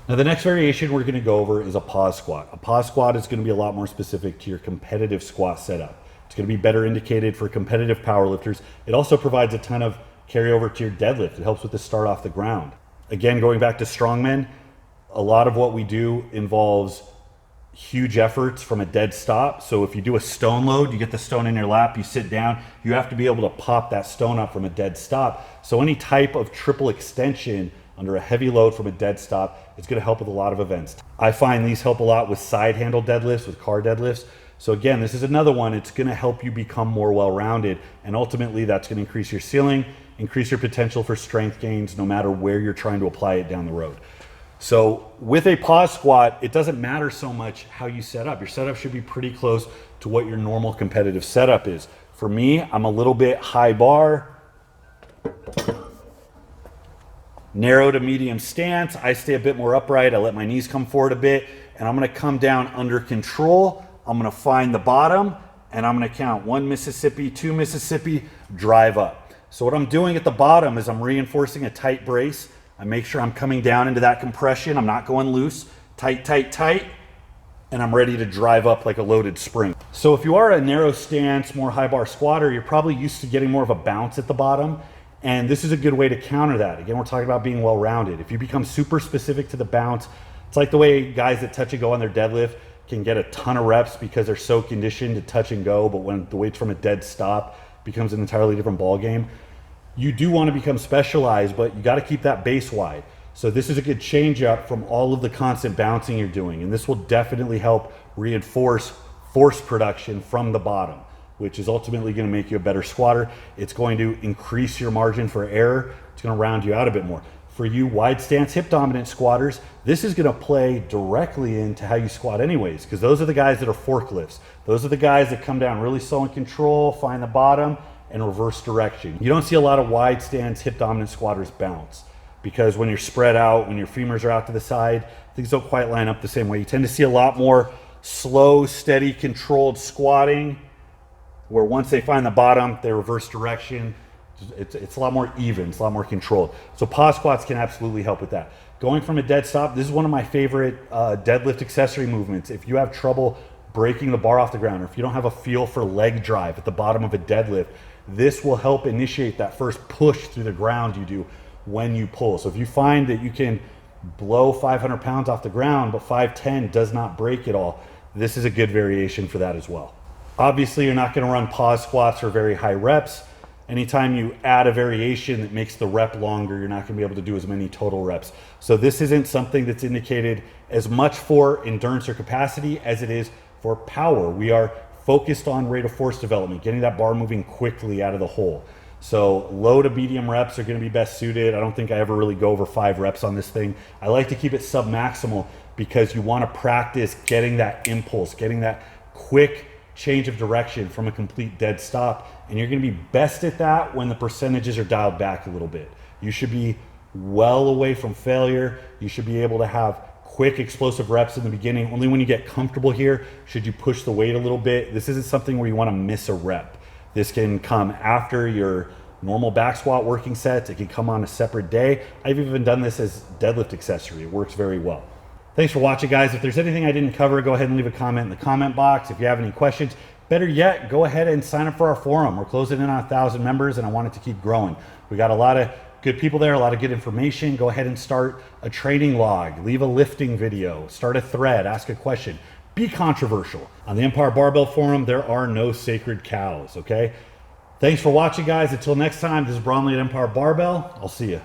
Now the next variation we're going to go over is a pause squat. A pause squat is going to be a lot more specific to your competitive squat setup. It's going to be better indicated for competitive powerlifters. It also provides a ton of carryover to your deadlift. It helps with the start off the ground. Again, going back to strongmen, a lot of what we do involves huge efforts from a dead stop. So if you do a stone load, you get the stone in your lap, you sit down, you have to be able to pop that stone up from a dead stop. So any type of triple extension under a heavy load from a dead stop is going to help with a lot of events. I find these help a lot with side handle deadlifts, with car deadlifts. So again, this is another one. It's going to help you become more well-rounded, and ultimately that's going to increase your ceiling, increase your potential for strength gains no matter where you're trying to apply it down the road. So with a pause squat, it doesn't matter so much how you set up. Your setup should be pretty close to what your normal competitive setup is. For me, I'm a little bit high bar, narrow to medium stance. I stay a bit more upright. I let my knees come forward a bit, and I'm gonna come down under control. I'm gonna find the bottom, and I'm gonna count 1 Mississippi, 2 Mississippi, drive up. So what I'm doing at the bottom is I'm reinforcing a tight brace. I make sure I'm coming down into that compression. I'm not going loose. Tight, tight, tight. And I'm ready to drive up like a loaded spring. So if you are a narrow stance, more high bar squatter, you're probably used to getting more of a bounce at the bottom. And this is a good way to counter that. Again, we're talking about being well-rounded. If you become super specific to the bounce, it's like the way guys that touch and go on their deadlift can get a ton of reps because they're so conditioned to touch and go, but when the weight's from a dead stop, it becomes an entirely different ball game. You do want to become specialized, but you got to keep that base wide. So this is a good change up from all of the constant bouncing you're doing. And this will definitely help reinforce force production from the bottom, which is ultimately going to make you a better squatter. It's going to increase your margin for error. It's going to round you out a bit more. For you wide stance, hip dominant squatters, this is going to play directly into how you squat anyways, because those are the guys that are forklifts. Those are the guys that come down really slow in control, find the bottom, and reverse direction. You don't see a lot of wide stance hip dominant squatters bounce, because when you're spread out, when your femurs are out to the side, things don't quite line up the same way. You tend to see a lot more slow, steady, controlled squatting, where once they find the bottom, they reverse direction. It's a lot more even, it's a lot more controlled. So pause squats can absolutely help with that. Going from a dead stop, this is one of my favorite deadlift accessory movements. If you have trouble breaking the bar off the ground, or if you don't have a feel for leg drive at the bottom of a deadlift, this will help initiate that first push through the ground you do when you pull. So if you find that you can blow 500 pounds off the ground, but 510 does not break at all, this is a good variation for that as well. Obviously, you're not going to run pause squats for very high reps. Anytime you add a variation that makes the rep longer, you're not going to be able to do as many total reps. So this isn't something that's indicated as much for endurance or capacity as it is for power. We are focused on rate of force development, getting that bar moving quickly out of the hole. So low to medium reps are going to be best suited. I don't think I ever really go over 5 reps on this thing. I like to keep it sub-maximal because you want to practice getting that impulse, getting that quick change of direction from a complete dead stop. And you're going to be best at that when the percentages are dialed back a little bit. You should be well away from failure. You should be able to have quick explosive reps in the beginning. Only when you get comfortable here should you push the weight a little bit. This isn't something where you want to miss a rep. This can come after your normal back squat working sets. It can come on a separate day. I've even done this as deadlift accessory. It works very well. Thanks for watching, guys. If there's anything I didn't cover, go ahead and leave a comment in the comment box. If you have any questions, better yet, go ahead and sign up for our forum. We're closing in on 1,000 members, and I want it to keep growing. We got a lot of good people there, a lot of good information. Go ahead and start a training log, leave a lifting video, start a thread, ask a question. Be controversial. On the Empire Barbell Forum, there are no sacred cows, okay? Thanks for watching, guys. Until next time, this is Bromley at Empire Barbell. I'll see you.